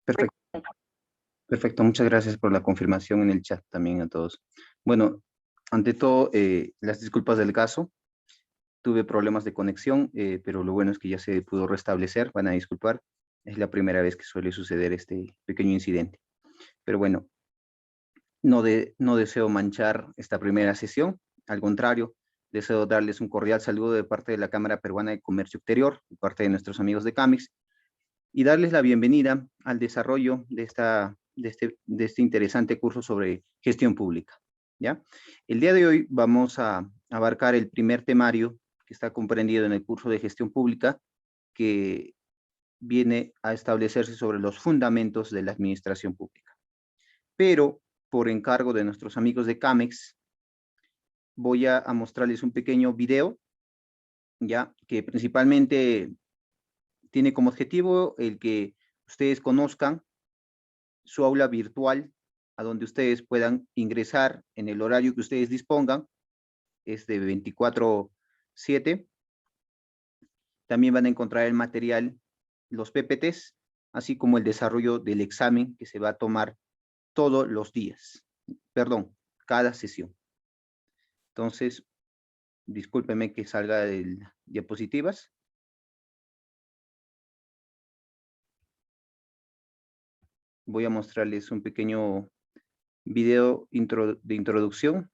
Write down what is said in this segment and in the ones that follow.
Perfecto, perfecto. Muchas gracias por la confirmación en el chat también a todos. Bueno, ante todo, las disculpas del caso. Tuve problemas de conexión, pero lo bueno es que ya se pudo restablecer. Van a disculpar. Es la primera vez que suele suceder este pequeño incidente. Pero bueno, no deseo manchar esta primera sesión. Al contrario, deseo darles un cordial saludo de parte de la Cámara Peruana de Comercio Exterior, de parte de nuestros amigos de CAMEX, y darles la bienvenida al desarrollo de este interesante curso sobre gestión pública, ¿ya? El día de hoy vamos a abarcar el primer temario que está comprendido en el curso de gestión pública, que viene a establecerse sobre los fundamentos de la administración pública. Pero, por encargo de nuestros amigos de CAMEX, voy a mostrarles un pequeño video, ya, que principalmente tiene como objetivo el que ustedes conozcan su aula virtual, a donde ustedes puedan ingresar en el horario que ustedes dispongan, es de 24/7. También van a encontrar el material, los PPTs, así como el desarrollo del examen que se va a tomar todos los días, perdón, cada sesión. Entonces, discúlpeme que salga de diapositivas. Voy a mostrarles un pequeño video de introducción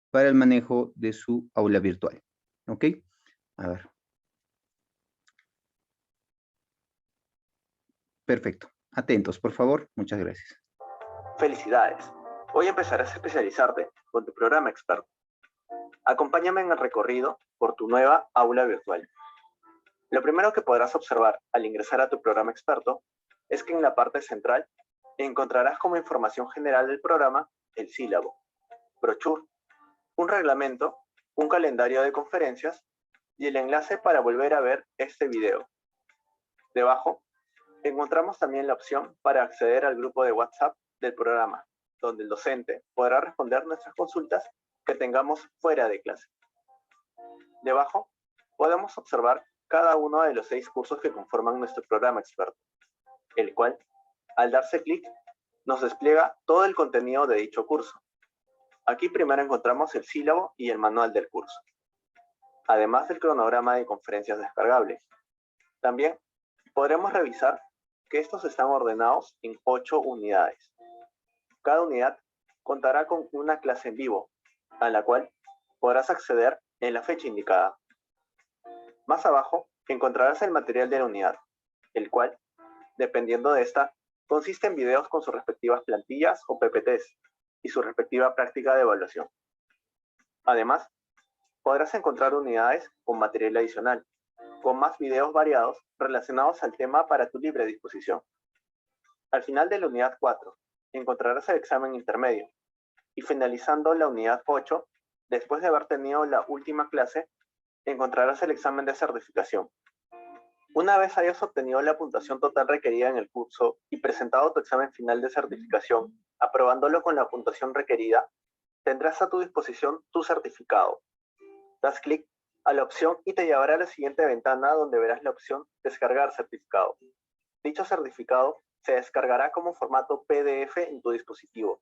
para el manejo de su aula virtual. ¿Ok? A ver. Perfecto. Atentos, por favor. Muchas gracias. Felicidades. Hoy empezarás a especializarte con tu programa experto. Acompáñame en el recorrido por tu nueva aula virtual. Lo primero que podrás observar al ingresar a tu programa experto es que en la parte central encontrarás como información general del programa el sílabo, brochure, un reglamento, un calendario de conferencias y el enlace para volver a ver este video. Debajo encontramos también la opción para acceder al grupo de WhatsApp del programa, donde el docente podrá responder nuestras consultas que tengamos fuera de clase. Debajo podemos observar cada uno de los 6 cursos que conforman nuestro programa experto, el cual, al darse clic, nos despliega todo el contenido de dicho curso. Aquí primero encontramos el sílabo y el manual del curso, además del cronograma de conferencias descargables. También podremos revisar que estos están ordenados en 8 unidades. Cada unidad contará con una clase en vivo, a la cual podrás acceder en la fecha indicada. Más abajo encontrarás el material de la unidad, el cual, dependiendo de esta, consiste en videos con sus respectivas plantillas o PPTs y su respectiva práctica de evaluación. Además, podrás encontrar unidades con material adicional, con más videos variados relacionados al tema para tu libre disposición. Al final de la unidad 4, encontrarás el examen intermedio, y finalizando la unidad 8, después de haber tenido la última clase, encontrarás el examen de certificación. Una vez hayas obtenido la puntuación total requerida en el curso y presentado tu examen final de certificación, aprobándolo con la puntuación requerida, tendrás a tu disposición tu certificado. Das clic a la opción y te llevará a la siguiente ventana donde verás la opción Descargar certificado. Dicho certificado se descargará como formato PDF en tu dispositivo.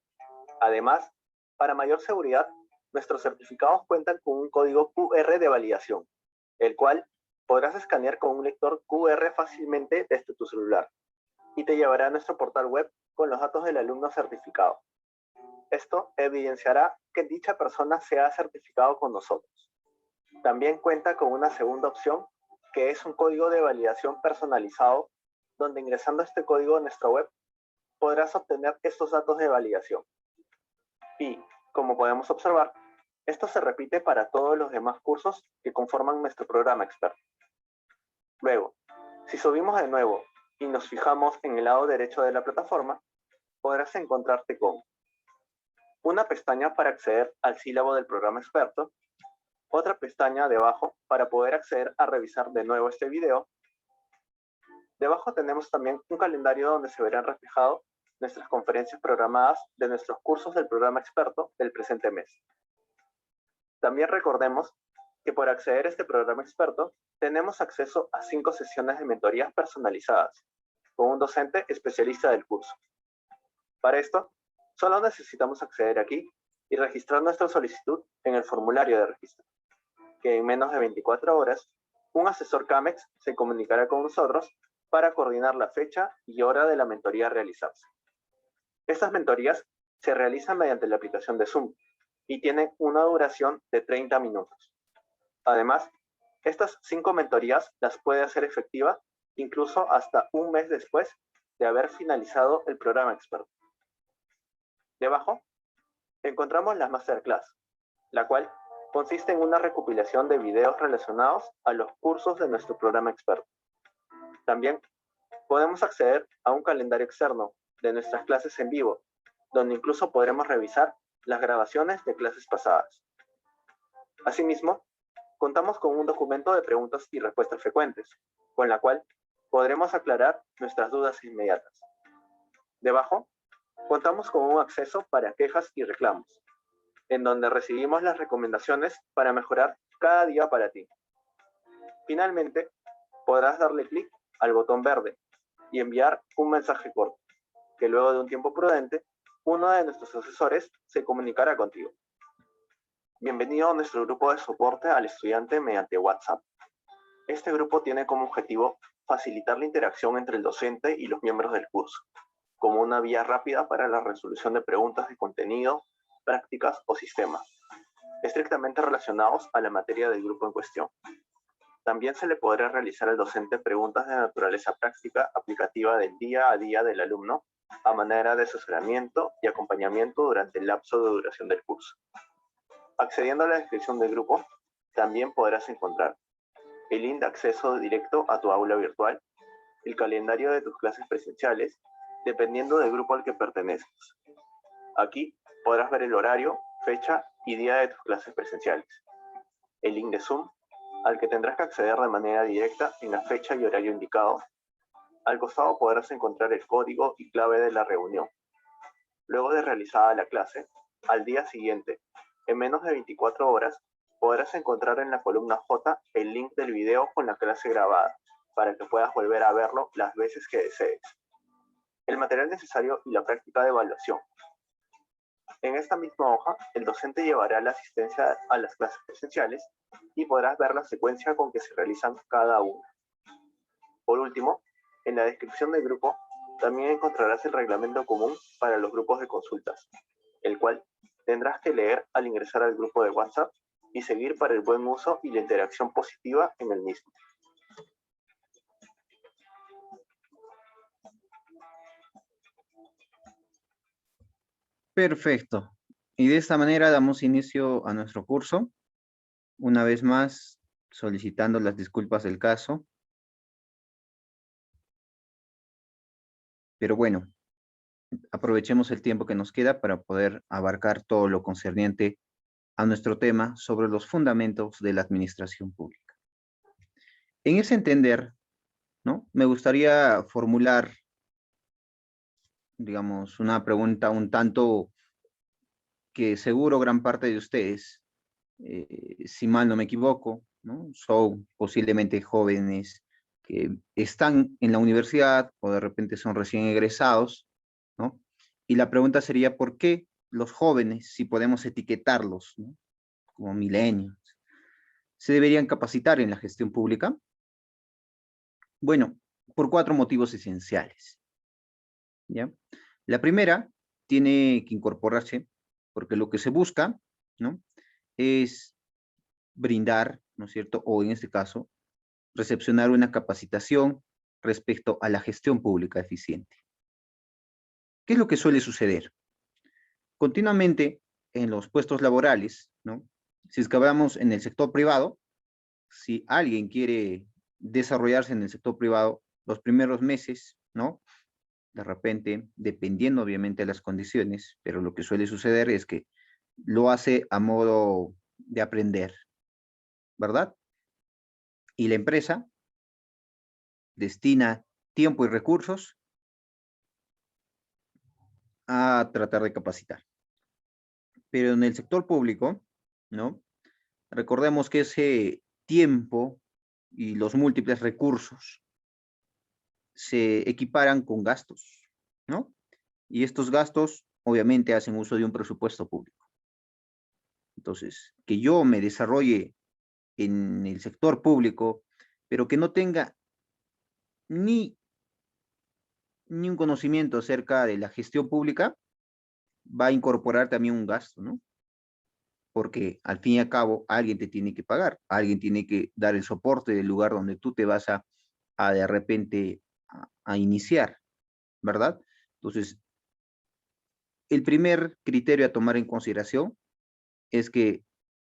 Además, para mayor seguridad, nuestros certificados cuentan con un código QR de validación, el cual podrás escanear con un lector QR fácilmente desde tu celular y te llevará a nuestro portal web con los datos del alumno certificado. Esto evidenciará que dicha persona se ha certificado con nosotros. También cuenta con una segunda opción, que es un código de validación personalizado, donde ingresando este código en nuestra web podrás obtener estos datos de validación. Y, como podemos observar, esto se repite para todos los demás cursos que conforman nuestro programa experto. Luego, si subimos de nuevo y nos fijamos en el lado derecho de la plataforma, podrás encontrarte con una pestaña para acceder al sílabo del programa experto, otra pestaña debajo para poder acceder a revisar de nuevo este video. Debajo tenemos también un calendario donde se verán reflejados nuestras conferencias programadas de nuestros cursos del programa experto del presente mes. También recordemos que por acceder a este programa experto tenemos acceso a 5 sesiones de mentorías personalizadas, con un docente especialista del curso. Para esto, solo necesitamos acceder aquí y registrar nuestra solicitud en el formulario de registro, que en menos de 24 horas, un asesor CAMEX se comunicará con nosotros para coordinar la fecha y hora de la mentoría a realizarse. Estas mentorías se realizan mediante la aplicación de Zoom y tienen una duración de 30 minutos. Además, estas 5 mentorías las puede hacer efectivas incluso hasta un mes después de haber finalizado el programa experto. Debajo encontramos la Masterclass, la cual consiste en una recopilación de videos relacionados a los cursos de nuestro programa experto. También podemos acceder a un calendario externo de nuestras clases en vivo, donde incluso podremos revisar las grabaciones de clases pasadas. Asimismo, contamos con un documento de preguntas y respuestas frecuentes, con la cual podremos aclarar nuestras dudas inmediatas. Debajo, contamos con un acceso para quejas y reclamos, en donde recibimos las recomendaciones para mejorar cada día para ti. Finalmente, podrás darle clic al botón verde y enviar un mensaje corto, que luego de un tiempo prudente, uno de nuestros asesores se comunicará contigo. Bienvenido a nuestro grupo de soporte al estudiante mediante WhatsApp. Este grupo tiene como objetivo facilitar la interacción entre el docente y los miembros del curso, como una vía rápida para la resolución de preguntas de contenido, prácticas o sistemas, estrictamente relacionados a la materia del grupo en cuestión. También se le podrá realizar al docente preguntas de naturaleza práctica aplicativa del día a día del alumno, a manera de asesoramiento y acompañamiento durante el lapso de duración del curso. Accediendo a la descripción del grupo, también podrás encontrar el link de acceso directo a tu aula virtual, el calendario de tus clases presenciales, dependiendo del grupo al que pertenezcas. Aquí podrás ver el horario, fecha y día de tus clases presenciales, el link de Zoom, al que tendrás que acceder de manera directa en la fecha y horario indicado. Al costado podrás encontrar el código y clave de la reunión. Luego de realizada la clase, al día siguiente, en menos de 24 horas, podrás encontrar en la columna J el link del video con la clase grabada, para que puedas volver a verlo las veces que desees. El material necesario y la práctica de evaluación. En esta misma hoja, el docente llevará la asistencia a las clases presenciales y podrás ver la secuencia con que se realizan cada una. Por último, en la descripción del grupo, también encontrarás el reglamento común para los grupos de consultas, el cual tendrás que leer al ingresar al grupo de WhatsApp y seguir para el buen uso y la interacción positiva en el mismo. Perfecto. Y de esta manera damos inicio a nuestro curso. Una vez más, solicitando las disculpas del caso. Pero bueno, aprovechemos el tiempo que nos queda para poder abarcar todo lo concerniente a nuestro tema sobre los fundamentos de la administración pública. En ese entender, ¿no? Me gustaría formular, digamos, una pregunta un tanto que seguro gran parte de ustedes, si mal no me equivoco, ¿no? Son posiblemente jóvenes que están en la universidad o de repente son recién egresados, ¿no? Y la pregunta sería, ¿por qué los jóvenes, si podemos etiquetarlos, ¿no? Como millennials, se deberían capacitar en la gestión pública? Bueno, por 4 motivos esenciales, ¿ya? La primera tiene que incorporarse porque lo que se busca, ¿no? Es brindar, ¿no es cierto? O en este caso, recepcionar una capacitación respecto a la gestión pública eficiente. ¿Qué es lo que suele suceder? Continuamente en los puestos laborales, ¿no? Si es que hablamos en el sector privado, si alguien quiere desarrollarse en el sector privado, los primeros meses, ¿no? De repente, dependiendo obviamente de las condiciones, pero lo que suele suceder es que lo hace a modo de aprender, ¿verdad? Y la empresa destina tiempo y recursos a tratar de capacitar. Pero en el sector público, ¿no? Recordemos que ese tiempo y los múltiples recursos se equiparan con gastos, ¿no? Y estos gastos obviamente hacen uso de un presupuesto público. Entonces, que yo me desarrolle en el sector público, pero que no tenga ni un conocimiento acerca de la gestión pública, va a incorporar también un gasto, ¿no? Porque al fin y al cabo alguien te tiene que pagar, alguien tiene que dar el soporte del lugar donde tú te vas a de repente a iniciar, ¿verdad? Entonces, el primer criterio a tomar en consideración es que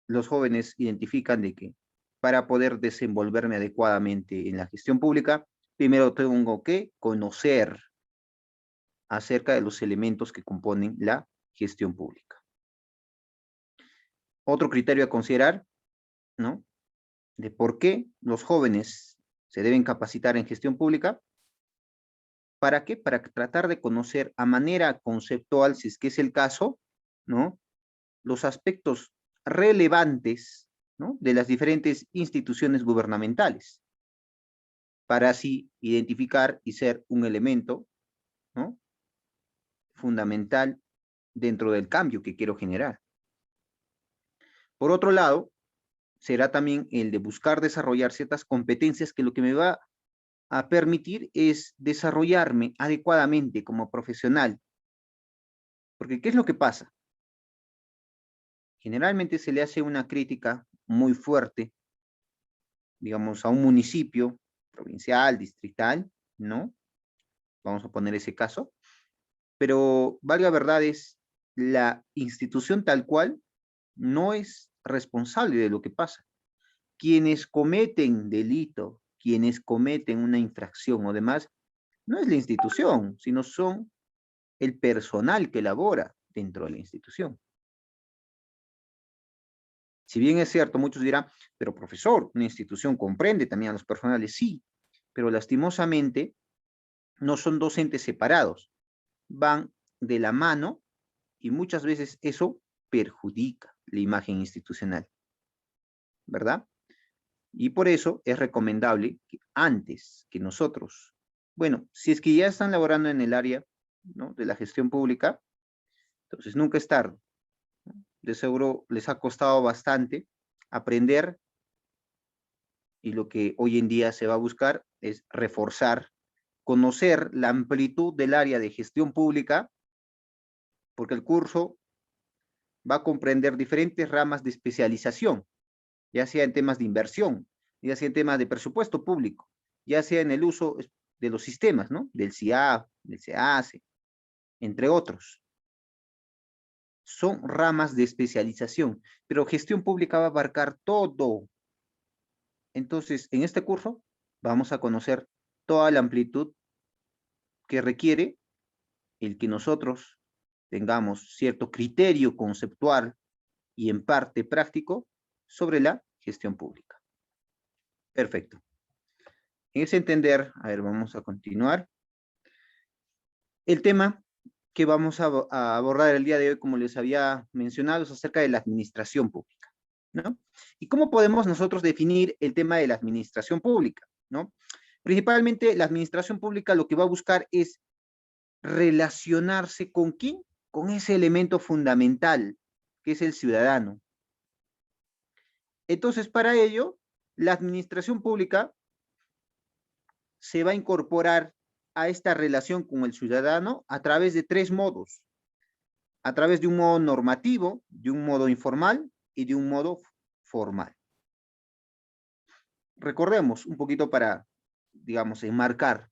los jóvenes identifican de que para poder desenvolverme adecuadamente en la gestión pública, primero tengo que conocer acerca de los elementos que componen la gestión pública. Otro criterio a considerar, ¿no? De por qué los jóvenes se deben capacitar en gestión pública. ¿Para qué? Para tratar de conocer a manera conceptual, si es que es el caso, ¿no? Los aspectos relevantes, ¿no? De las diferentes instituciones gubernamentales, para así identificar y ser un elemento, ¿no? Fundamental dentro del cambio que quiero generar. Por otro lado, será también el de buscar desarrollar ciertas competencias que lo que me va a permitir es desarrollarme adecuadamente como profesional. Porque, ¿qué es lo que pasa? Generalmente se le hace una crítica muy fuerte, digamos, a un municipio provincial, distrital, ¿no? Vamos a poner ese caso. Pero, valga verdad, es la institución tal cual no es responsable de lo que pasa. Quienes cometen delito, quienes cometen una infracción o demás, no es la institución, sino son el personal que labora dentro de la institución. Si bien es cierto, muchos dirán, pero profesor, una institución comprende también a los personales, sí, pero lastimosamente no son dos entes separados, van de la mano y muchas veces eso perjudica la imagen institucional, ¿verdad? Y por eso es recomendable que antes que nosotros, bueno, si es que ya están laborando en el área, ¿no?, de la gestión pública, entonces nunca es tarde. De seguro les ha costado bastante aprender y lo que hoy en día se va a buscar es reforzar, conocer la amplitud del área de gestión pública, porque el curso va a comprender diferentes ramas de especialización, ya sea en temas de inversión, ya sea en temas de presupuesto público, ya sea en el uso de los sistemas, ¿no? Del CIAF, del CEACE, entre otros. Son ramas de especialización, pero gestión pública va a abarcar todo. Entonces, en este curso vamos a conocer toda la amplitud que requiere el que nosotros tengamos cierto criterio conceptual y en parte práctico sobre la gestión pública. Perfecto. En ese entender, a ver, vamos a continuar. El tema que vamos a abordar el día de hoy, como les había mencionado, es acerca de la administración pública, ¿no? ¿Y cómo podemos nosotros definir el tema de la administración pública, ¿no? Principalmente, la administración pública lo que va a buscar es relacionarse con quién, con ese elemento fundamental, que es el ciudadano. Entonces, para ello, la administración pública se va a incorporar a esta relación con el ciudadano a través de tres modos. A través de un modo normativo, de un modo informal y de un modo formal. Recordemos un poquito para, digamos, enmarcar.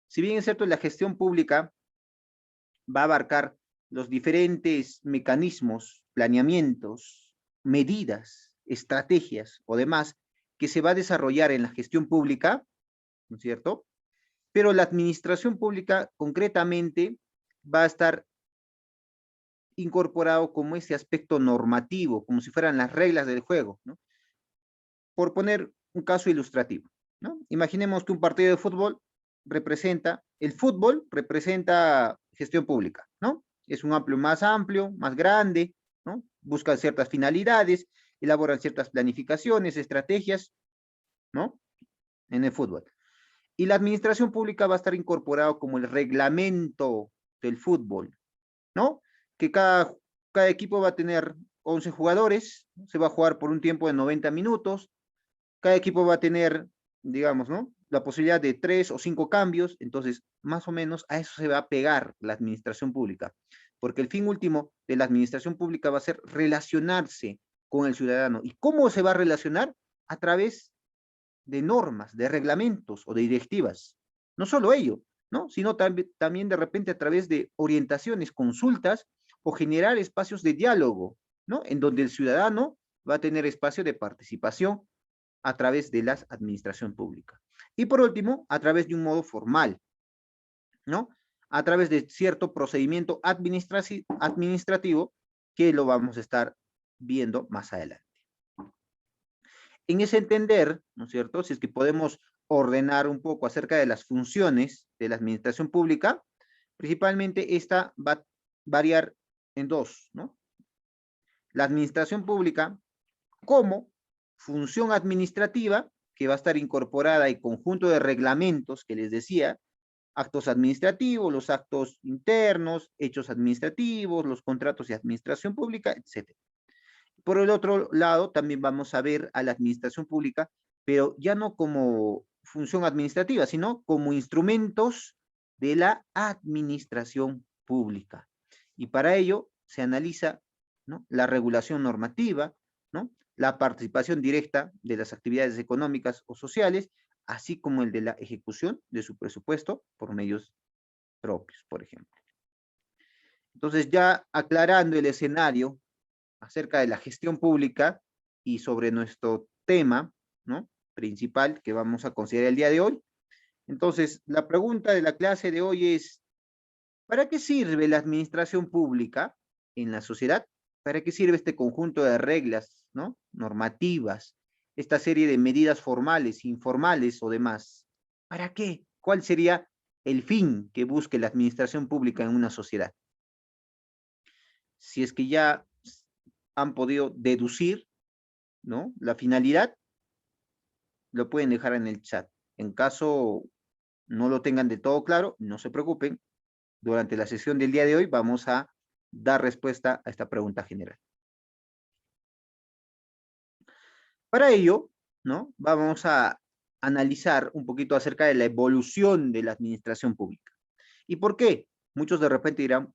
Si bien es cierto, la gestión pública va a abarcar los diferentes mecanismos, planeamientos, medidas, estrategias o demás que se va a desarrollar en la gestión pública, ¿no es cierto? Pero la administración pública concretamente va a estar incorporado como ese aspecto normativo, como si fueran las reglas del juego, ¿no? Por poner un caso ilustrativo, ¿no? Imaginemos que un partido de fútbol representa gestión pública, ¿no? Es un más amplio, más grande, ¿no? Busca ciertas finalidades, elaboran ciertas planificaciones, estrategias, ¿no? En el fútbol. Y la administración pública va a estar incorporado como el reglamento del fútbol, ¿no? Que cada equipo va a tener 11 jugadores, se va a jugar por un tiempo de 90 minutos, cada equipo va a tener, digamos, ¿no? La posibilidad de 3 o 5 cambios, entonces, más o menos a eso se va a pegar la administración pública, porque el fin último de la administración pública va a ser relacionarse con el ciudadano. ¿Y cómo se va a relacionar? A través de normas, de reglamentos o de directivas. No solo ello, ¿no? Sino también de repente a través de orientaciones, consultas o generar espacios de diálogo, ¿no? En donde el ciudadano va a tener espacio de participación a través de la administración pública. Y por último, a través de un modo formal, ¿no? A través de cierto procedimiento administrativo que lo vamos a estar viendo más adelante. En ese entender, ¿no es cierto? Si es que podemos ordenar un poco acerca de las funciones de la administración pública, principalmente esta va a variar en dos, ¿no? La administración pública como función administrativa, que va a estar incorporada en conjunto de reglamentos que les decía, actos administrativos, los actos internos, hechos administrativos, los contratos de administración pública, etc. Por el otro lado, también vamos a ver a la administración pública, pero ya no como función administrativa, sino como instrumentos de la administración pública. Y para ello se analiza, ¿no?, la regulación normativa, ¿no?, la participación directa de las actividades económicas o sociales, así como el de la ejecución de su presupuesto por medios propios, por ejemplo. Entonces, ya aclarando el escenario acerca de la gestión pública y sobre nuestro tema, ¿no?, principal que vamos a considerar el día de hoy. Entonces, la pregunta de la clase de hoy es, ¿para qué sirve la administración pública en la sociedad? ¿Para qué sirve este conjunto de reglas, ¿no?, normativas, esta serie de medidas formales, informales o demás? ¿Para qué? ¿Cuál sería el fin que busque la administración pública en una sociedad? Si es que ya han podido deducir, ¿no?, la finalidad, lo pueden dejar en el chat. En caso no lo tengan de todo claro, no se preocupen. Durante la sesión del día de hoy vamos a dar respuesta a esta pregunta general. Para ello, ¿no?, vamos a analizar un poquito acerca de la evolución de la administración pública. ¿Y por qué? Muchos de repente dirán,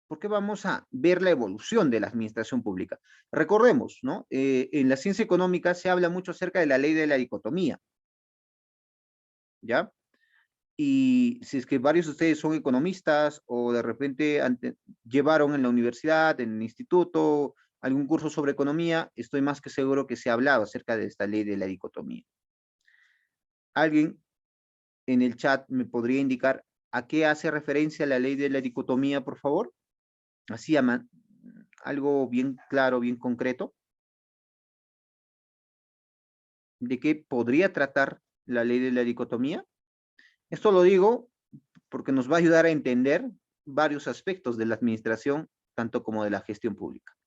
¿por qué vamos a ver la evolución de la administración pública? Recordemos, ¿no? En la ciencia económica se habla mucho acerca de la ley de la dicotomía, ¿ya? Y si es que varios de ustedes son economistas o de repente llevaron en la universidad, en el instituto, algún curso sobre economía, estoy más que seguro que se ha hablado acerca de esta ley de la dicotomía. ¿Alguien en el chat me podría indicar a qué hace referencia la ley de la dicotomía, por favor? Así, algo bien claro, bien concreto. ¿De qué podría tratar la ley de la dicotomía? Esto lo digo porque nos va a ayudar a entender varios aspectos de la administración, tanto como de la gestión pública.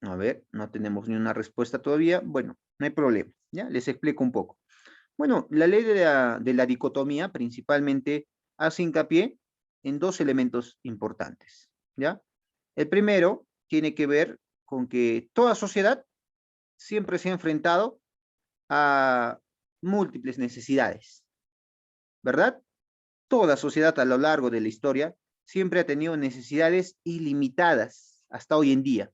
A ver, no tenemos ni una respuesta todavía. Bueno, no hay problema, ¿ya? Les explico un poco. Bueno, la ley de la dicotomía principalmente hace hincapié en dos elementos importantes, ¿ya? El primero tiene que ver con que toda sociedad siempre se ha enfrentado a múltiples necesidades, ¿verdad? Toda sociedad a lo largo de la historia siempre ha tenido necesidades ilimitadas hasta hoy en día.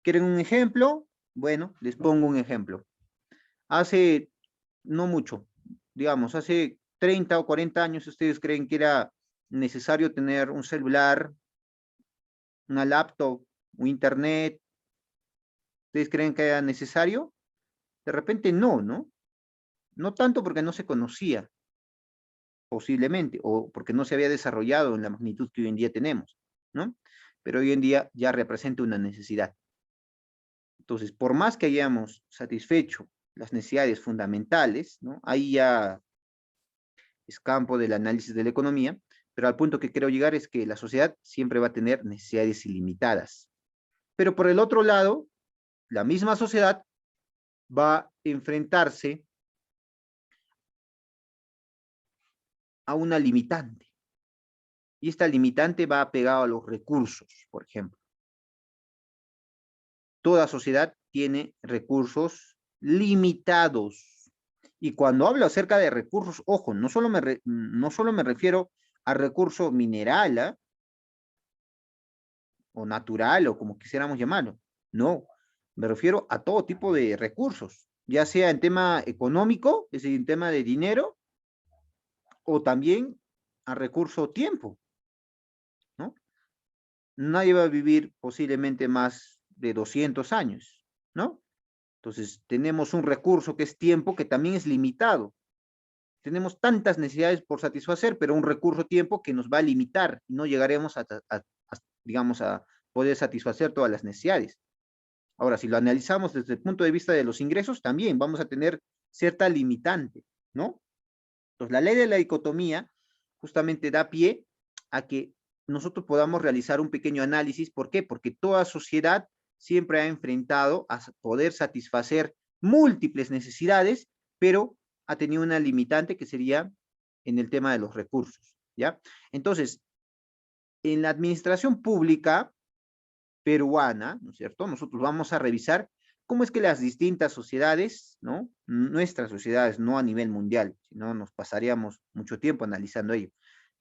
¿Quieren un ejemplo? Bueno, les pongo un ejemplo. Hace no mucho, digamos, hace 30 o 40 años, ¿ustedes creen que era necesario tener un celular, una laptop, un internet? ¿Ustedes creen que era necesario? De repente no, ¿no? No tanto porque no se conocía, posiblemente, o porque no se había desarrollado en la magnitud que hoy en día tenemos, ¿no? Pero hoy en día ya representa una necesidad. Entonces, por más que hayamos satisfecho las necesidades fundamentales, ¿no?, ahí ya es campo del análisis de la economía, pero al punto que quiero llegar es que la sociedad siempre va a tener necesidades ilimitadas. Pero por el otro lado, la misma sociedad va a enfrentarse a una limitante. Y esta limitante va pegada a los recursos, por ejemplo. Toda sociedad tiene recursos limitados. Y cuando hablo acerca de recursos, ojo, no solo me refiero a recurso mineral, ¿eh? O natural, o como quisiéramos llamarlo. No, me refiero a todo tipo de recursos, ya sea en tema económico, es decir, en tema de dinero, o también a recurso tiempo, ¿no? Nadie va a vivir posiblemente más de 200 años, ¿no? Entonces, tenemos un recurso que es tiempo, que también es limitado. Tenemos tantas necesidades por satisfacer, pero un recurso tiempo que nos va a limitar y no llegaremos digamos, a poder satisfacer todas las necesidades. Ahora, si lo analizamos desde el punto de vista de los ingresos, también vamos a tener cierta limitante, ¿no? Entonces, la ley de la dicotomía justamente da pie a que nosotros podamos realizar un pequeño análisis. ¿Por qué? Porque toda sociedad siempre ha enfrentado a poder satisfacer múltiples necesidades, pero ha tenido una limitante que sería en el tema de los recursos, ¿ya? Entonces, en la administración pública peruana, ¿no es cierto? Nosotros vamos a revisar cómo es que las distintas sociedades, ¿no? Nuestras sociedades, no a nivel mundial, sino nos pasaríamos mucho tiempo analizando ello,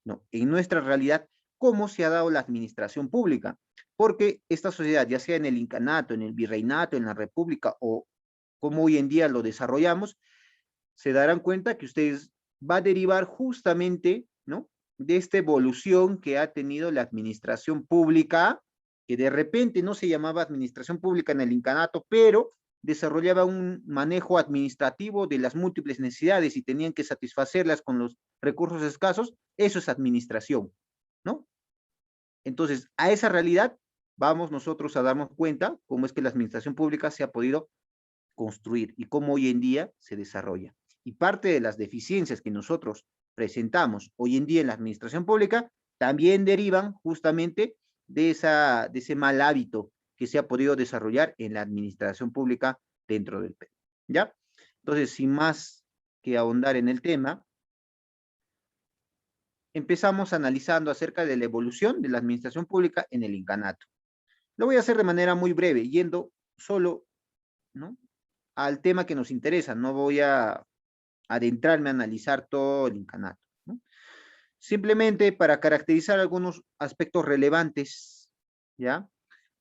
¿no? En nuestra realidad, cómo se ha dado la administración pública, porque esta sociedad, ya sea en el incanato, en el virreinato, en la república, o como hoy en día lo desarrollamos, se darán cuenta que ustedes va a derivar justamente, ¿no? De esta evolución que ha tenido la administración pública, que de repente no se llamaba administración pública en el incanato, pero desarrollaba un manejo administrativo de las múltiples necesidades y tenían que satisfacerlas con los recursos escasos. Eso es administración, ¿no? Entonces, a esa realidad vamos nosotros a darnos cuenta cómo es que la administración pública se ha podido construir y cómo hoy en día se desarrolla. Y parte de las deficiencias que nosotros presentamos hoy en día en la administración pública también derivan justamente de ese mal hábito que se ha podido desarrollar en la administración pública dentro del Perú. ¿Ya? Entonces, sin más que ahondar en el tema, empezamos analizando acerca de la evolución de la administración pública en el incanato. Lo voy a hacer de manera muy breve, yendo solo, ¿no?, al tema que nos interesa. No voy a adentrarme a analizar todo el incanato, ¿no? Simplemente para caracterizar algunos aspectos relevantes, ¿ya?,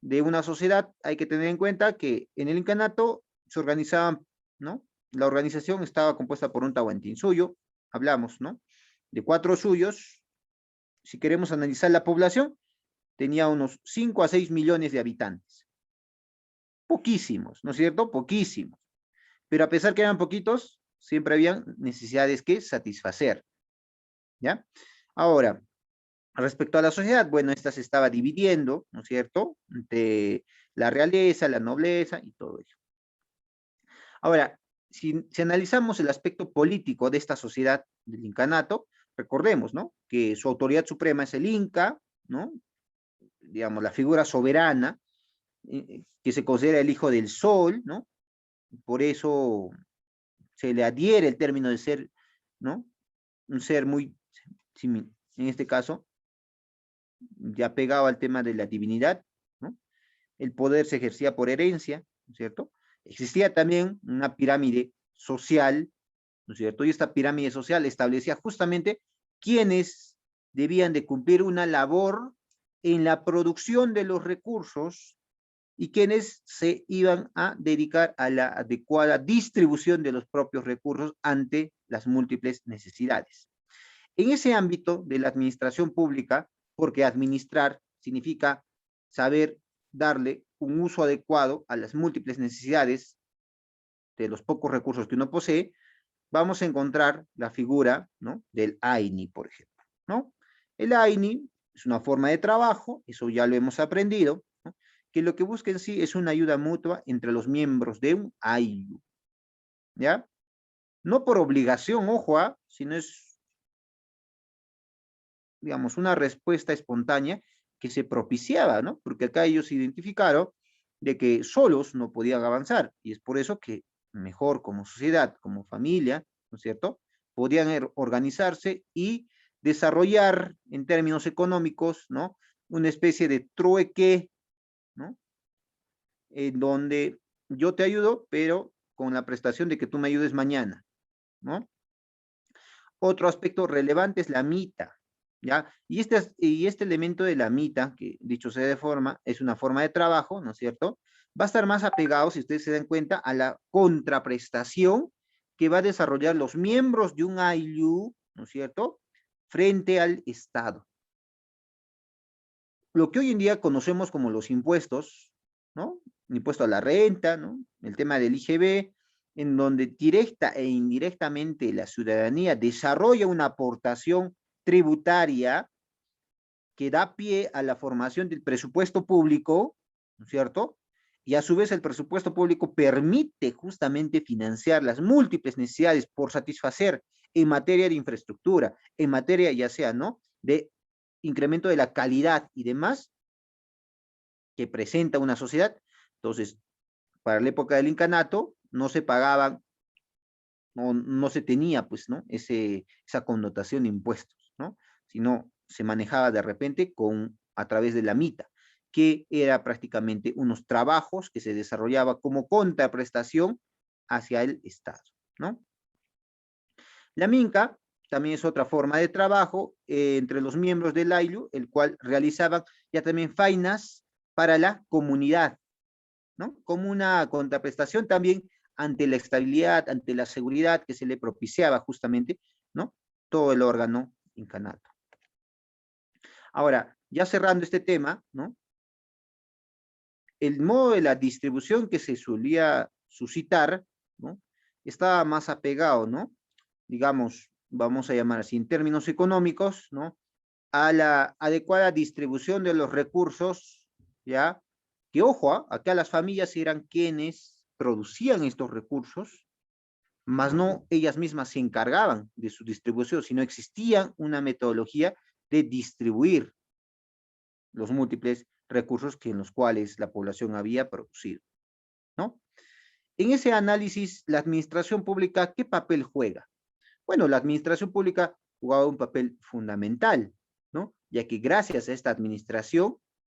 de una sociedad, hay que tener en cuenta que en el incanato se organizaban, ¿no? La organización estaba compuesta por un Tahuantinsuyo, hablamos, ¿no?, de 4 suyos. Si queremos analizar la población, tenía unos 5 a 6 millones de habitantes. Poquísimos, ¿no es cierto? Poquísimos. Pero a pesar que eran poquitos, siempre habían necesidades que satisfacer, ¿ya? Ahora, respecto a la sociedad, bueno, esta se estaba dividiendo, ¿no es cierto?, entre la realeza, la nobleza y todo ello. Ahora, si analizamos el aspecto político de esta sociedad del incanato, recordemos, ¿no?, que su autoridad suprema es el Inca, ¿no?, digamos, la figura soberana, que se considera el hijo del sol, ¿no? Por eso se le adhiere el término de ser, ¿no?, un ser muy, en este caso, ya pegado al tema de la divinidad, ¿no? El poder se ejercía por herencia, ¿no es cierto? Existía también una pirámide social, ¿no es cierto? Y esta pirámide social establecía justamente quiénes debían de cumplir una labor en la producción de los recursos y quienes se iban a dedicar a la adecuada distribución de los propios recursos ante las múltiples necesidades. En ese ámbito de la administración pública, porque administrar significa saber darle un uso adecuado a las múltiples necesidades de los pocos recursos que uno posee, vamos a encontrar la figura, ¿no?, del AINI, por ejemplo, ¿no? El AINI es una forma de trabajo, eso ya lo hemos aprendido, ¿no?, que lo que busca en sí es una ayuda mutua entre los miembros de un AINU, ¿ya? No por obligación, ojo, sino es, digamos, una respuesta espontánea que se propiciaba, ¿no? Porque acá ellos identificaron de que solos no podían avanzar, y es por eso que mejor como sociedad, como familia, ¿no es cierto? Podrían organizarse y desarrollar en términos económicos, ¿no? Una especie de trueque, ¿no? En donde yo te ayudo, pero con la prestación de que tú me ayudes mañana, ¿no? Otro aspecto relevante es la mita, ¿ya? Y este elemento de la mita, que dicho sea de forma, es una forma de trabajo, ¿no es cierto? Va a estar más apegado, si ustedes se dan cuenta, a la contraprestación que va a desarrollar los miembros de un AILU, ¿no es cierto?, frente al Estado. Lo que hoy en día conocemos como los impuestos, ¿no? Impuesto a la renta, ¿no? El tema del IGB, en donde directa e indirectamente la ciudadanía desarrolla una aportación tributaria que da pie a la formación del presupuesto público, ¿no es cierto? Y a su vez el presupuesto público permite justamente financiar las múltiples necesidades por satisfacer en materia de infraestructura, en materia ya sea, ¿no?, de incremento de la calidad y demás que presenta una sociedad. Entonces, para la época del incanato no se pagaban, no se tenía, pues, ¿no?, esa connotación de impuestos, ¿no?, sino se manejaba de repente a través de la mita, que era prácticamente unos trabajos que se desarrollaba como contraprestación hacia el Estado, ¿no? La minca también es otra forma de trabajo entre los miembros del AILU, el cual realizaban ya también faenas para la comunidad, ¿no? Como una contraprestación también ante la estabilidad, ante la seguridad que se le propiciaba justamente, ¿no?, todo el órgano incanato. Ahora, ya cerrando este tema, ¿no?, el modo de la distribución que se solía suscitar, ¿no?, estaba más apegado, ¿no?, digamos, vamos a llamar así, en términos económicos, ¿no?, a la adecuada distribución de los recursos, ¿ya? Que ojo, acá las familias eran quienes producían estos recursos, mas no ellas mismas se encargaban de su distribución, sino existía una metodología de distribuir los múltiples recursos en los cuales la población había producido, ¿no? En ese análisis, la administración pública, ¿qué papel juega? Bueno, la administración pública jugaba un papel fundamental, ¿no? Ya que gracias a esta administración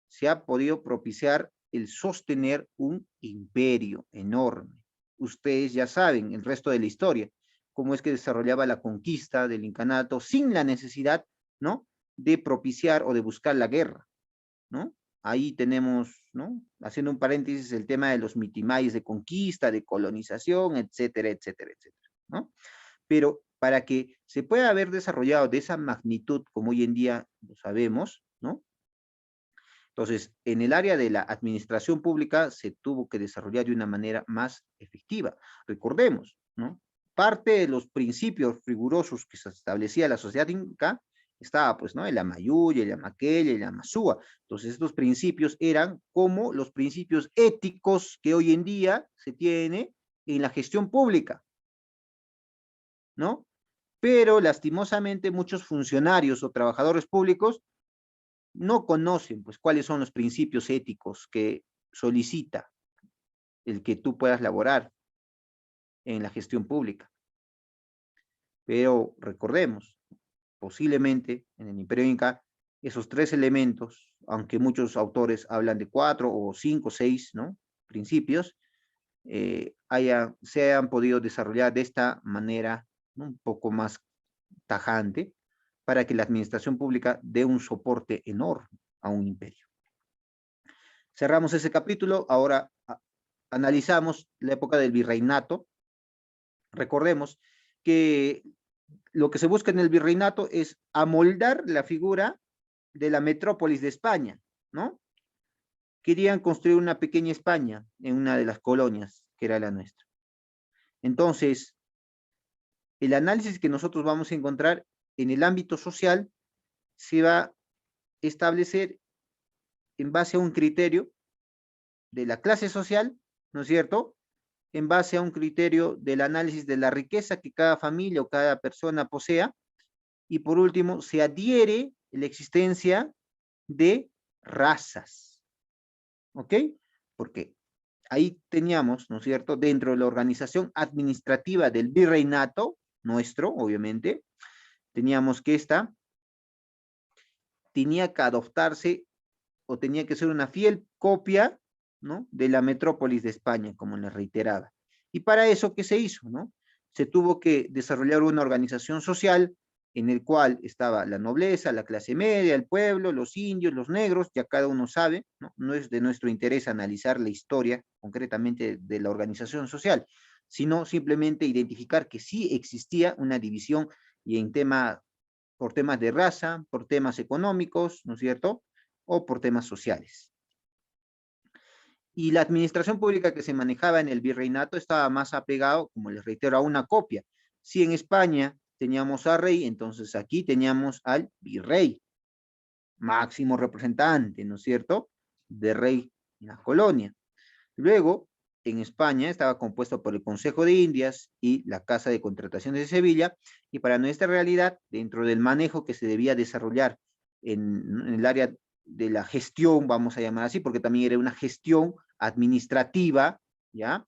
se ha podido propiciar el sostener un imperio enorme. Ustedes ya saben el resto de la historia, cómo es que desarrollaba la conquista del incanato sin la necesidad, ¿no?, de propiciar o de buscar la guerra, ¿no? Ahí tenemos, ¿no?, haciendo un paréntesis, el tema de los mitimayes de conquista, de colonización, etcétera, etcétera, etcétera, ¿no? Pero para que se pueda haber desarrollado de esa magnitud como hoy en día lo sabemos, ¿no? Entonces, en el área de la administración pública se tuvo que desarrollar de una manera más efectiva. Recordemos, ¿no?, parte de los principios rigurosos que se establecía la sociedad inca estaba, pues, ¿no?, el Amayuya, el Amaquella, el Amazúa. Entonces, estos principios eran como los principios éticos que hoy en día se tiene en la gestión pública, ¿no? Pero lastimosamente muchos funcionarios o trabajadores públicos no conocen, pues, cuáles son los principios éticos que solicita el que tú puedas laborar en la gestión pública. Pero recordemos, posiblemente en el Imperio Inca, esos tres elementos, aunque muchos autores hablan de 4 o 5, 6, ¿no?, principios, se hayan podido desarrollar de esta manera, ¿no?, un poco más tajante, para que la administración pública dé un soporte enorme a un imperio. Cerramos ese capítulo, ahora analizamos la época del virreinato. Recordemos que lo que se busca en el virreinato es amoldar la figura de la metrópolis de España, ¿no? Querían construir una pequeña España en una de las colonias, que era la nuestra. Entonces, el análisis que nosotros vamos a encontrar en el ámbito social se va a establecer en base a un criterio de la clase social, ¿no es cierto?, en base a un criterio del análisis de la riqueza que cada familia o cada persona posea, y por último, se adhiere la existencia de razas, ¿ok? Porque ahí teníamos, ¿no es cierto?, dentro de la organización administrativa del virreinato, nuestro, obviamente, teníamos que esta tenía que adoptarse o tenía que ser una fiel copia, ¿no?, de la metrópolis de España, como les reiteraba. Y para eso, ¿qué se hizo, no? Se tuvo que desarrollar una organización social en el cual estaba la nobleza, la clase media, el pueblo, los indios, los negros, ya cada uno sabe, ¿no? No es de nuestro interés analizar la historia concretamente de la organización social, sino simplemente identificar que sí existía una división y en por temas de raza, por temas económicos, ¿no es cierto?, o por temas sociales. Y la administración pública que se manejaba en el virreinato estaba más apegado, como les reitero, a una copia. Si en España teníamos al rey, entonces aquí teníamos al virrey, máximo representante, ¿no es cierto?, de rey en la colonia. Luego, en España estaba compuesto por el Consejo de Indias y la Casa de Contrataciones de Sevilla, y para nuestra realidad, dentro del manejo que se debía desarrollar en el área de la gestión, vamos a llamar así, porque también era una gestión administrativa, ¿ya?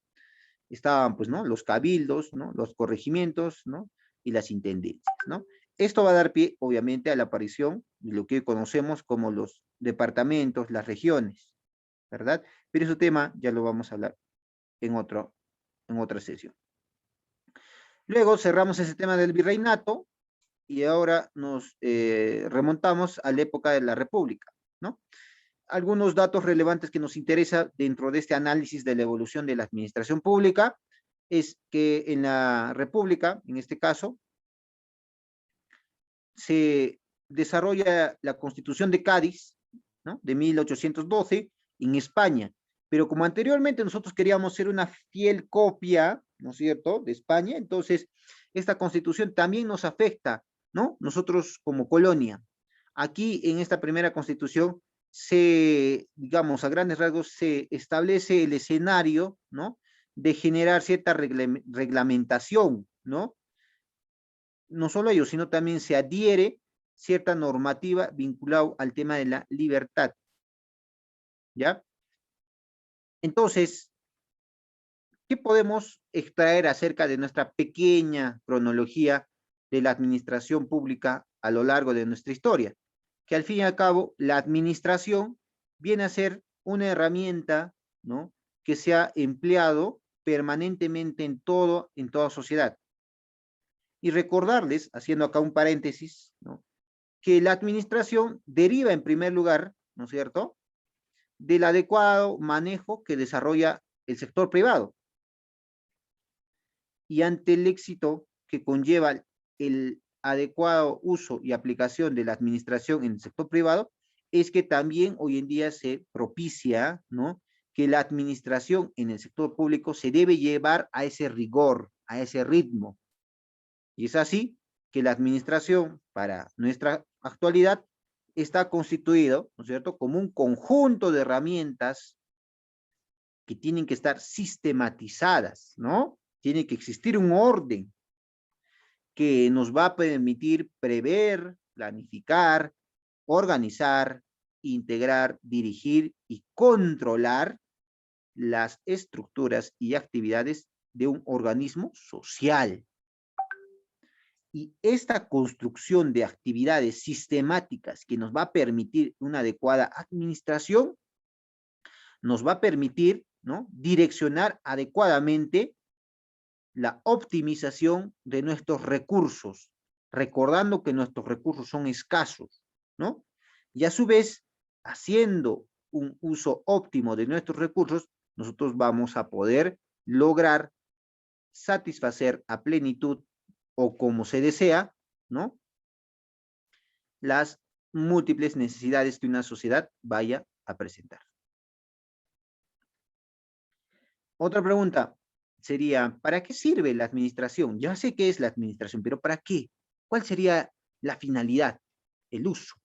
Estaban, pues, ¿no?, los cabildos, ¿no?, los corregimientos, ¿no?, y las intendencias, ¿no? Esto va a dar pie, obviamente, a la aparición de lo que hoy conocemos como los departamentos, las regiones, ¿verdad? Pero ese tema ya lo vamos a hablar en otra sesión. Luego cerramos ese tema del virreinato y ahora nos remontamos a la época de la República, ¿no? Algunos datos relevantes que nos interesa dentro de este análisis de la evolución de la administración pública es que en la República, en este caso, se desarrolla la Constitución de Cádiz, ¿no?, de 1812 en España, pero como anteriormente nosotros queríamos ser una fiel copia, ¿no es cierto?, de España, entonces esta Constitución también nos afecta, ¿no?, nosotros como colonia. Aquí en esta primera Constitución digamos, a grandes rasgos, se establece el escenario, ¿no?, de generar cierta reglamentación, ¿no? No solo ello, sino también se adhiere cierta normativa vinculada al tema de la libertad, ¿ya? Entonces, ¿qué podemos extraer acerca de nuestra pequeña cronología de la administración pública a lo largo de nuestra historia? Que al fin y al cabo, la administración viene a ser una herramienta, ¿no?, que se ha empleado permanentemente en toda sociedad. Y recordarles, haciendo acá un paréntesis, ¿no?, que la administración deriva en primer lugar, ¿no es cierto?, del adecuado manejo que desarrolla el sector privado. Y ante el éxito que conlleva el adecuado uso y aplicación de la administración en el sector privado, es que también hoy en día se propicia, ¿no?, que la administración en el sector público se debe llevar a ese rigor, a ese ritmo. Y es así que la administración para nuestra actualidad está constituido, ¿no es cierto?, como un conjunto de herramientas que tienen que estar sistematizadas, ¿no? Tiene que existir un orden que nos va a permitir prever, planificar, organizar, integrar, dirigir y controlar las estructuras y actividades de un organismo social. Y esta construcción de actividades sistemáticas que nos va a permitir una adecuada administración, nos va a permitir, ¿no?, direccionar adecuadamente la optimización de nuestros recursos, recordando que nuestros recursos son escasos, ¿no? Y a su vez, haciendo un uso óptimo de nuestros recursos, nosotros vamos a poder lograr satisfacer a plenitud o como se desea, ¿no?, las múltiples necesidades que una sociedad vaya a presentar. Otra pregunta sería, ¿para qué sirve la administración? Ya sé qué es la administración, pero ¿para qué? ¿Cuál sería la finalidad, el uso?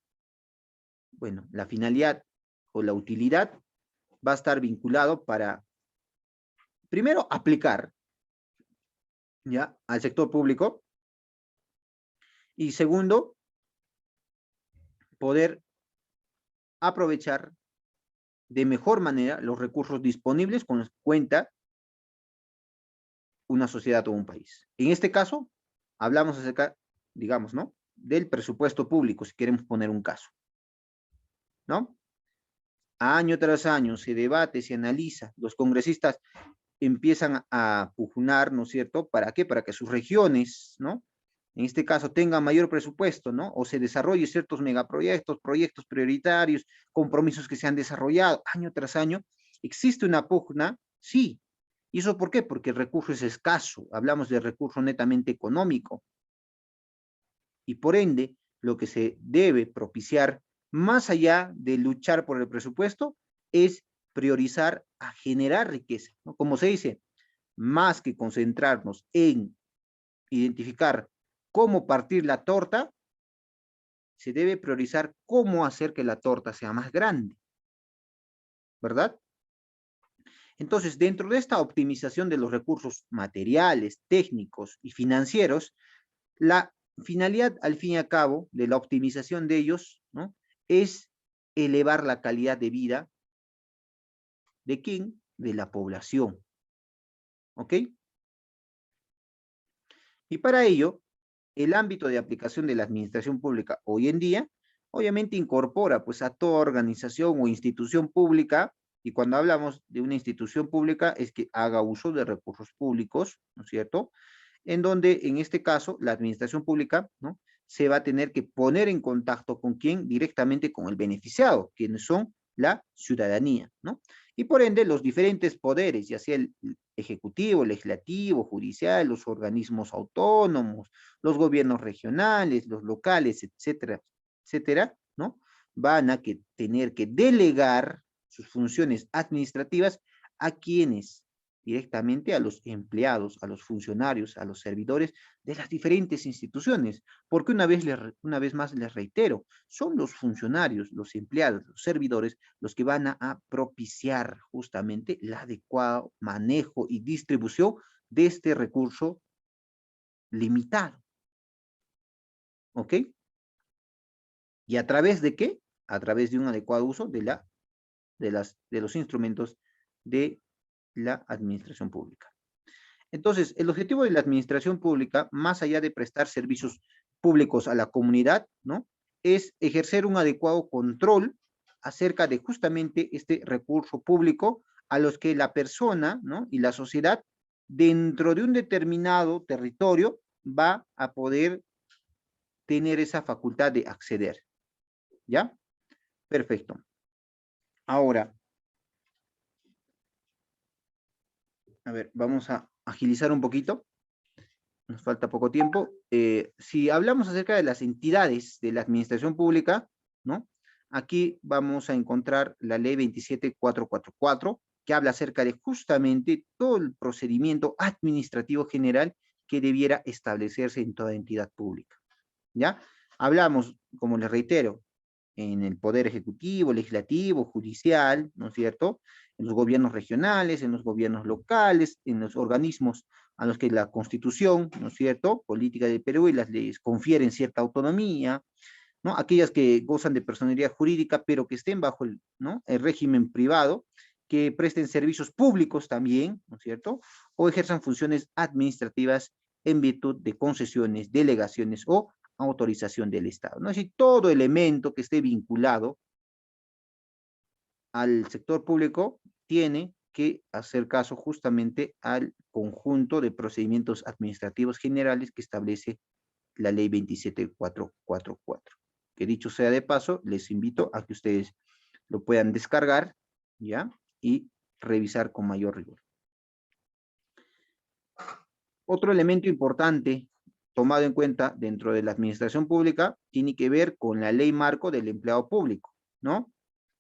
Bueno, la finalidad o la utilidad va a estar vinculado para, primero, aplicar, ¿ya?, al sector público, y segundo, poder aprovechar de mejor manera los recursos disponibles con los que cuenta una sociedad o un país. En este caso, hablamos acerca, digamos, ¿no?, del presupuesto público, si queremos poner un caso, ¿no? Año tras año se debate, se analiza, los congresistas empiezan a pugnar, ¿no es cierto? ¿Para qué? Para que sus regiones, ¿no?, en este caso tengan mayor presupuesto, ¿no? O se desarrolle ciertos megaproyectos, proyectos prioritarios, compromisos que se han desarrollado año tras año. ¿Existe una pugna? Sí. ¿Y eso por qué? Porque el recurso es escaso. Hablamos de recurso netamente económico. Y por ende, lo que se debe propiciar, más allá de luchar por el presupuesto, es priorizar a generar riqueza, ¿no? Como se dice, más que concentrarnos en identificar cómo partir la torta, se debe priorizar cómo hacer que la torta sea más grande, ¿verdad? Entonces, dentro de esta optimización de los recursos materiales, técnicos y financieros, la finalidad, al fin y al cabo, de la optimización de ellos, ¿no?, es elevar la calidad de vida ¿de quién? De la población. ¿Ok? Y para ello, el ámbito de aplicación de la administración pública hoy en día, obviamente incorpora pues a toda organización o institución pública, y cuando hablamos de una institución pública es que haga uso de recursos públicos, ¿no es cierto?, en donde en este caso la administración pública, ¿no?, se va a tener que poner en contacto con quién, directamente con el beneficiado, quienes son la ciudadanía, ¿no? Y por ende los diferentes poderes, ya sea el ejecutivo, legislativo, judicial, los organismos autónomos, los gobiernos regionales, los locales, etcétera, etcétera, ¿no?, van a tener que delegar sus funciones administrativas a quienes, directamente a los empleados, a los funcionarios, a los servidores de las diferentes instituciones, porque una vez más les reitero, son los funcionarios, los empleados, los servidores, los que van a propiciar justamente el adecuado manejo y distribución de este recurso limitado. ¿Ok? ¿Y a través de qué? A través de un adecuado uso de los instrumentos de la administración pública. Entonces, el objetivo de la administración pública, más allá de prestar servicios públicos a la comunidad, ¿no?, es ejercer un adecuado control acerca de justamente este recurso público a los que la persona, ¿no?, y la sociedad dentro de un determinado territorio va a poder tener esa facultad de acceder. ¿Ya? Perfecto. Ahora, a ver, vamos a agilizar un poquito. Nos falta poco tiempo. Si hablamos acerca de las entidades de la administración pública, ¿no?, aquí vamos a encontrar la ley 27444, que habla acerca de justamente todo el procedimiento administrativo general que debiera establecerse en toda entidad pública. ¿Ya? Hablamos, como les reitero, en el poder ejecutivo, legislativo, judicial, ¿no es cierto?, en los gobiernos regionales, en los gobiernos locales, en los organismos a los que la Constitución, ¿no es cierto?, política del Perú y las leyes confieren cierta autonomía, ¿no?, aquellas que gozan de personalidad jurídica, pero que estén bajo el, ¿no?, el régimen privado, que presten servicios públicos también, ¿no es cierto?, o ejerzan funciones administrativas en virtud de concesiones, delegaciones o autorización del Estado, ¿no? Es decir, todo elemento que esté vinculado al sector público tiene que hacer caso justamente al conjunto de procedimientos administrativos generales que establece la ley 27444. Que dicho sea de paso, les invito a que ustedes lo puedan descargar, ¿ya?, y revisar con mayor rigor. Otro elemento importante tomado en cuenta dentro de la administración pública tiene que ver con la ley marco del empleado público, ¿no?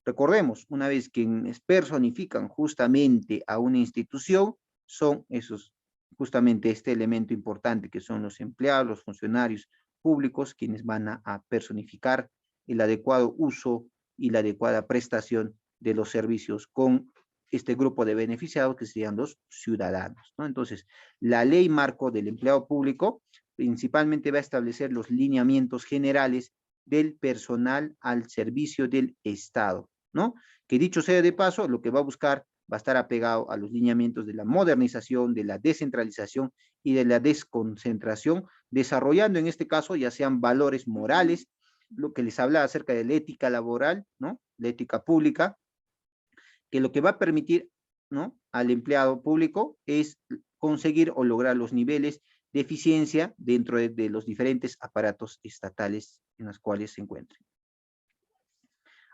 Recordemos, una vez que personifican justamente a una institución, son esos, justamente este elemento importante que son los empleados, los funcionarios públicos, quienes van a personificar el adecuado uso y la adecuada prestación de los servicios con este grupo de beneficiados que serían los ciudadanos, ¿no? Entonces, la ley marco del empleado público principalmente va a establecer los lineamientos generales del personal al servicio del Estado, ¿no? Que dicho sea de paso, lo que va a buscar va a estar apegado a los lineamientos de la modernización, de la descentralización y de la desconcentración, desarrollando en este caso ya sean valores morales, lo que les habla acerca de la ética laboral, ¿no? La ética pública, que lo que va a permitir, ¿no?, al empleado público es conseguir o lograr los niveles de eficiencia dentro de los diferentes aparatos estatales en los cuales se encuentren.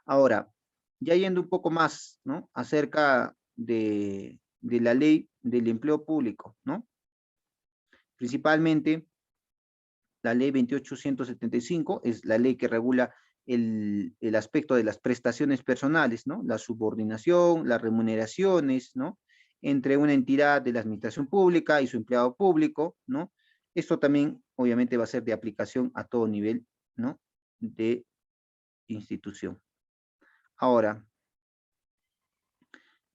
Ahora, ya yendo un poco más, ¿no?, acerca de la ley del empleo público, ¿no? Principalmente, la ley 2875 es la ley que regula el aspecto de las prestaciones personales, ¿no? La subordinación, las remuneraciones, ¿no? Entre una entidad de la administración pública y su empleado público, ¿no? Esto también, obviamente, va a ser de aplicación a todo nivel, ¿no?, de institución. Ahora,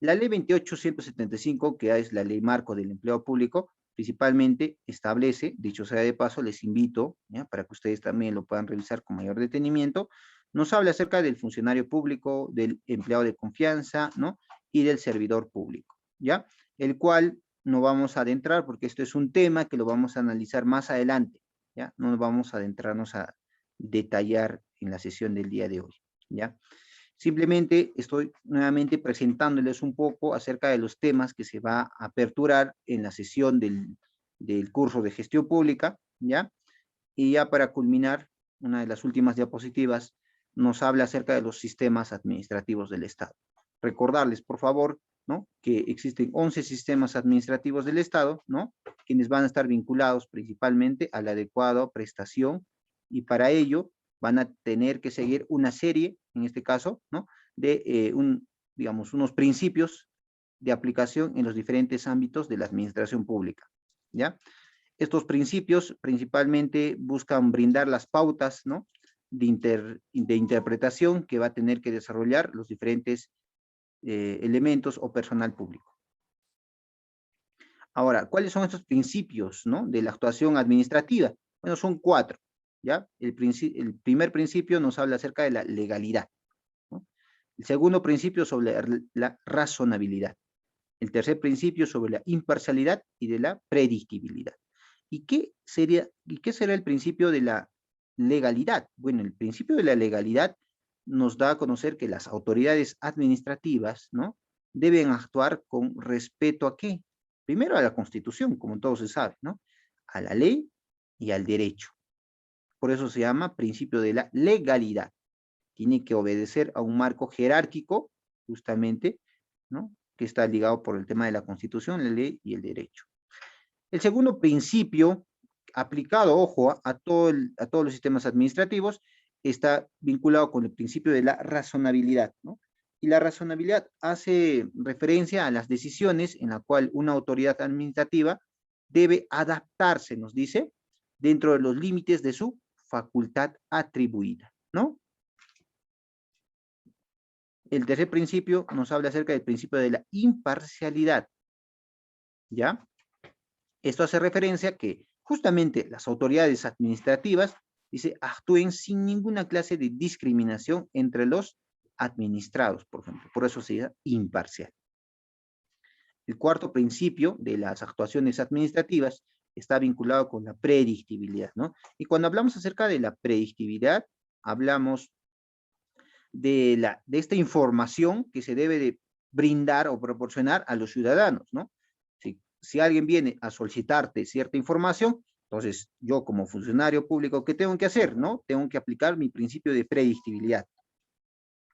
la ley 2875, que es la ley marco del empleo público, principalmente establece, dicho sea de paso, les invito, ¿ya?, para que ustedes también lo puedan revisar con mayor detenimiento, nos habla acerca del funcionario público, del empleado de confianza, ¿no?, y del servidor público, ¿ya? El cual no vamos a adentrar porque esto es un tema que lo vamos a analizar más adelante, ¿ya? No vamos a adentrarnos a detallar en la sesión del día de hoy, ¿ya? Simplemente estoy nuevamente presentándoles un poco acerca de los temas que se va a aperturar en la sesión del curso de gestión pública, ¿ya? Y ya para culminar, una de las últimas diapositivas nos habla acerca de los sistemas administrativos del Estado. Recordarles, por favor, ¿no?, que existen 11 sistemas administrativos del Estado, ¿no?, quienes van a estar vinculados principalmente a la adecuada prestación, y para ello van a tener que seguir una serie, en este caso, ¿no?, de digamos, unos principios de aplicación en los diferentes ámbitos de la administración pública, ¿ya? Estos principios principalmente buscan brindar las pautas, ¿no?, de interpretación que va a tener que desarrollar los diferentes elementos o personal público. Ahora, ¿cuáles son estos principios, ¿no?, de la actuación administrativa? Bueno, son 4, ¿ya? El primer principio nos habla acerca de la legalidad, ¿no? El segundo principio sobre la razonabilidad. El tercer principio sobre la imparcialidad y de la predictibilidad. ¿Y qué será el principio de la legalidad? Bueno, el principio de la legalidad nos da a conocer que las autoridades administrativas, ¿no?, deben actuar con respeto ¿a qué? Primero a la Constitución, como todos se sabe, ¿no?, a la ley y al derecho. Por eso se llama principio de la legalidad. Tiene que obedecer a un marco jerárquico, justamente, ¿no?, que está ligado por el tema de la Constitución, la ley y el derecho. El segundo principio, aplicado, ojo, a todos los sistemas administrativos, está vinculado con el principio de la razonabilidad, ¿no? Y la razonabilidad hace referencia a las decisiones en la cual una autoridad administrativa debe adaptarse, nos dice, dentro de los límites de su facultad atribuida, ¿no? El tercer principio nos habla acerca del principio de la imparcialidad, ¿ya? Esto hace referencia a que justamente las autoridades administrativas, dice, actúen sin ninguna clase de discriminación entre los administrados, por ejemplo. Por eso se llama imparcial. El cuarto principio de las actuaciones administrativas está vinculado con la predictibilidad, ¿no? Y cuando hablamos acerca de la predictibilidad, hablamos de esta información que se debe de brindar o proporcionar a los ciudadanos, ¿no? Si alguien viene a solicitarte cierta información, entonces yo como funcionario público, ¿qué tengo que hacer, no? Tengo que aplicar mi principio de predictibilidad,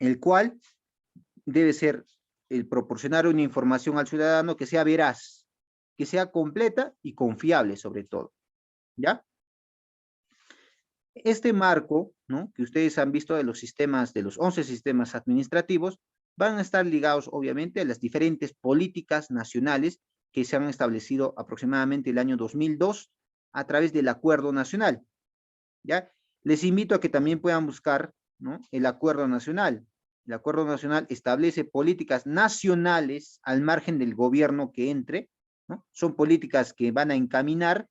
el cual debe ser el proporcionar una información al ciudadano que sea veraz, que sea completa y confiable sobre todo, ¿ya? Este marco, ¿no?, que ustedes han visto de los sistemas, de los 11 sistemas administrativos, van a estar ligados obviamente a las diferentes políticas nacionales que se han establecido aproximadamente el año 2002 a través del Acuerdo Nacional, ¿ya? Les invito a que también puedan buscar, ¿no?, el Acuerdo Nacional. El Acuerdo Nacional establece políticas nacionales al margen del gobierno que entre, ¿no? Son políticas que van a encaminar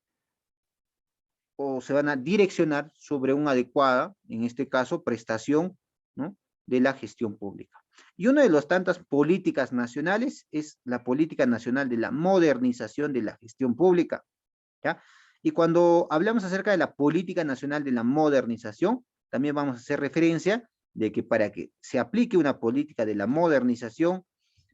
o se van a direccionar sobre una adecuada, en este caso, prestación, ¿no?, de la gestión pública. Y una de las tantas políticas nacionales es la política nacional de la modernización de la gestión pública, ¿ya? Y cuando hablamos acerca de la política nacional de la modernización, también vamos a hacer referencia de que para que se aplique una política de la modernización,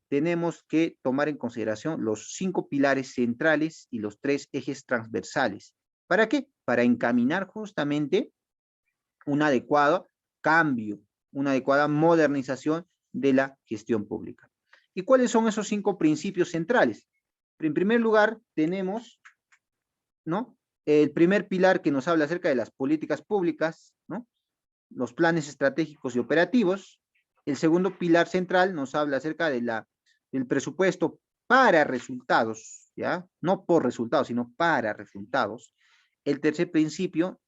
tenemos que tomar en consideración los 5 pilares centrales y los 3 ejes transversales. ¿Para qué? Para encaminar justamente un adecuado cambio, una adecuada modernización de la gestión pública. ¿Y cuáles son esos 5 principios centrales? En primer lugar, tenemos, ¿no?, el primer pilar que nos habla acerca de las políticas públicas, ¿no?, los planes estratégicos y operativos. El segundo pilar central nos habla acerca de del presupuesto para resultados, ¿ya? No por resultados, sino para resultados. El tercer principio,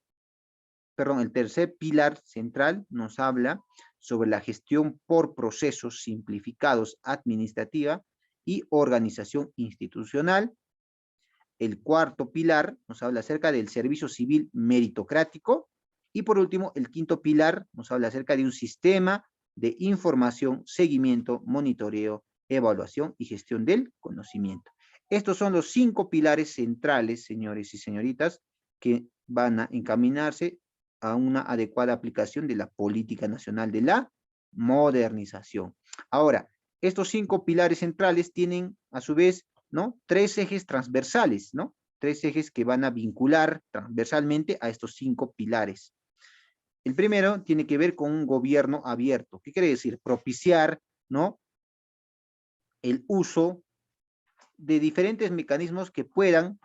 perdón, el tercer pilar central nos habla sobre la gestión por procesos simplificados administrativa y organización institucional. El cuarto pilar nos habla acerca del servicio civil meritocrático. Y por último, el quinto pilar nos habla acerca de un sistema de información, seguimiento, monitoreo, evaluación y gestión del conocimiento. Estos son los 5 pilares centrales, señores y señoritas, que van a encaminarse a una adecuada aplicación de la política nacional de la modernización. Ahora, estos 5 pilares centrales tienen, a su vez, ¿no?, 3 ejes transversales, ¿no? 3 ejes que van a vincular transversalmente a estos 5 pilares. El primero tiene que ver con un gobierno abierto. ¿Qué quiere decir? Propiciar, ¿no?, el uso de diferentes mecanismos que puedan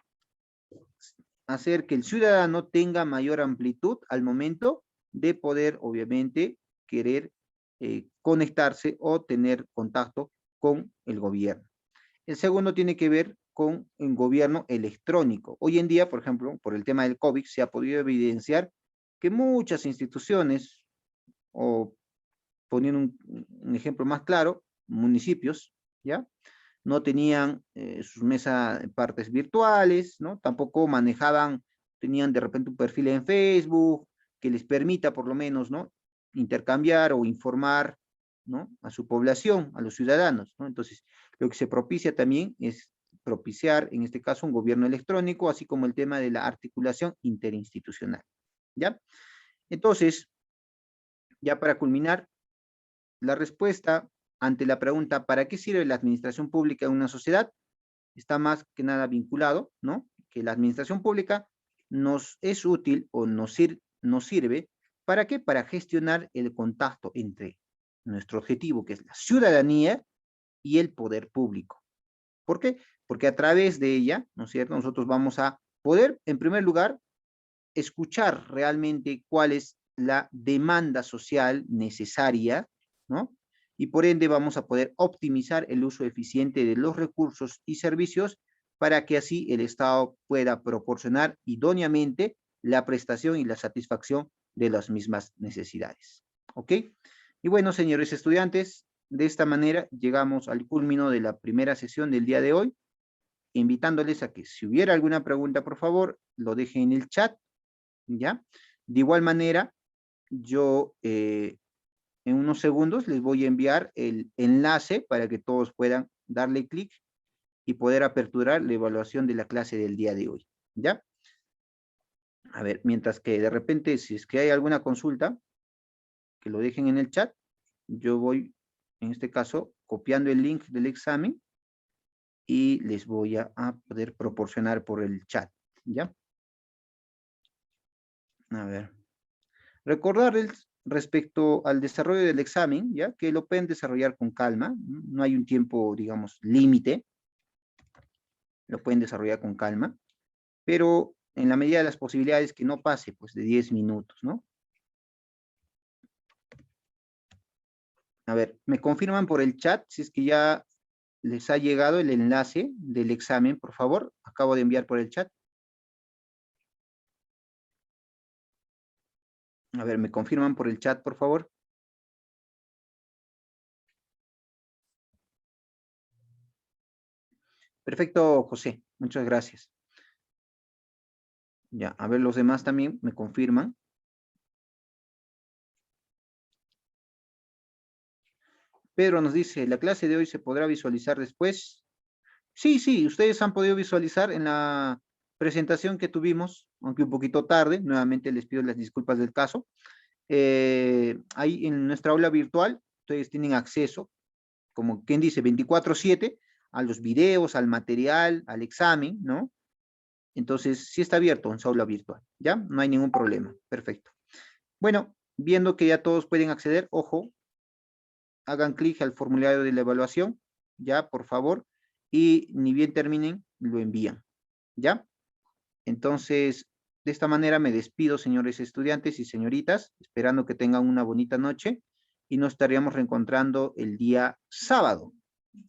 hacer que el ciudadano tenga mayor amplitud al momento de poder, obviamente, querer conectarse o tener contacto con el gobierno. El segundo tiene que ver con un gobierno electrónico. Hoy en día, por ejemplo, por el tema del COVID, se ha podido evidenciar que muchas instituciones, o poniendo un ejemplo más claro, municipios, ¿ya?, no tenían sus mesas partes virtuales, ¿no? Tampoco manejaban, tenían de repente un perfil en Facebook que les permita por lo menos, ¿no?, intercambiar o informar, ¿no?, a su población, a los ciudadanos, ¿no? Entonces, lo que se propicia también es propiciar, en este caso, un gobierno electrónico, así como el tema de la articulación interinstitucional, ¿ya? Entonces, ya para culminar, la respuesta ante la pregunta, ¿para qué sirve la administración pública en una sociedad?, está más que nada vinculado, ¿no?, que la administración pública nos es útil o nos sirve, ¿para qué? Para gestionar el contacto entre nuestro objetivo, que es la ciudadanía, y el poder público. ¿Por qué? Porque a través de ella, ¿no es cierto?, nosotros vamos a poder, en primer lugar, escuchar realmente cuál es la demanda social necesaria, ¿no? Y por ende vamos a poder optimizar el uso eficiente de los recursos y servicios para que así el Estado pueda proporcionar idóneamente la prestación y la satisfacción de las mismas necesidades. ¿Ok? Y bueno, señores estudiantes, de esta manera llegamos al culmino de la primera sesión del día de hoy, invitándoles a que si hubiera alguna pregunta, por favor, lo dejen en el chat, ¿ya? De igual manera, yo en unos segundos les voy a enviar el enlace para que todos puedan darle clic y poder aperturar la evaluación de la clase del día de hoy, ¿ya? A ver, mientras que de repente, si es que hay alguna consulta, que lo dejen en el chat, yo voy, en este caso, copiando el link del examen y les voy a poder proporcionar por el chat, ¿ya? A ver. Recordarles respecto al desarrollo del examen, ¿ya?, que lo pueden desarrollar con calma, no hay un tiempo, digamos, límite, lo pueden desarrollar con calma, pero en la medida de las posibilidades que no pase, pues, de 10 minutos, ¿no? A ver, ¿me confirman por el chat si es que ya les ha llegado el enlace del examen, por favor? Acabo de enviar por el chat. A ver, ¿me confirman por el chat, por favor? Perfecto, José. Muchas gracias. Ya, a ver, los demás también me confirman. Pedro nos dice, ¿la clase de hoy se podrá visualizar después? Sí, sí, ustedes han podido visualizar en la presentación que tuvimos, aunque un poquito tarde, nuevamente les pido las disculpas del caso. Ahí en nuestra aula virtual, ustedes tienen acceso, como quien dice, 24/7, a los videos, al material, al examen, ¿no? Entonces, sí está abierto en su aula virtual, ¿ya? No hay ningún problema, perfecto. Bueno, viendo que ya todos pueden acceder, ojo, hagan clic al formulario de la evaluación, ya, por favor, y ni bien terminen, lo envían, ¿ya? Entonces, de esta manera me despido, señores estudiantes y señoritas, esperando que tengan una bonita noche y nos estaríamos reencontrando el día sábado,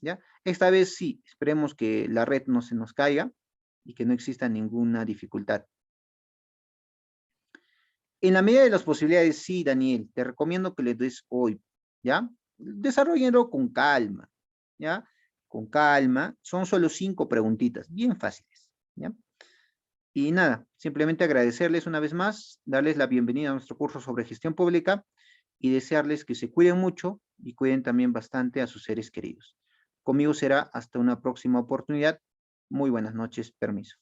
¿ya? Esta vez sí, esperemos que la red no se nos caiga y que no exista ninguna dificultad. En la medida de las posibilidades, sí, Daniel, te recomiendo que le des hoy, ¿ya? Desarrollenlo con calma, ¿ya? Con calma, son solo 5 preguntitas, bien fáciles, ¿ya? Y nada, simplemente agradecerles una vez más, darles la bienvenida a nuestro curso sobre gestión pública y desearles que se cuiden mucho y cuiden también bastante a sus seres queridos. Conmigo será hasta una próxima oportunidad. Muy buenas noches, permiso.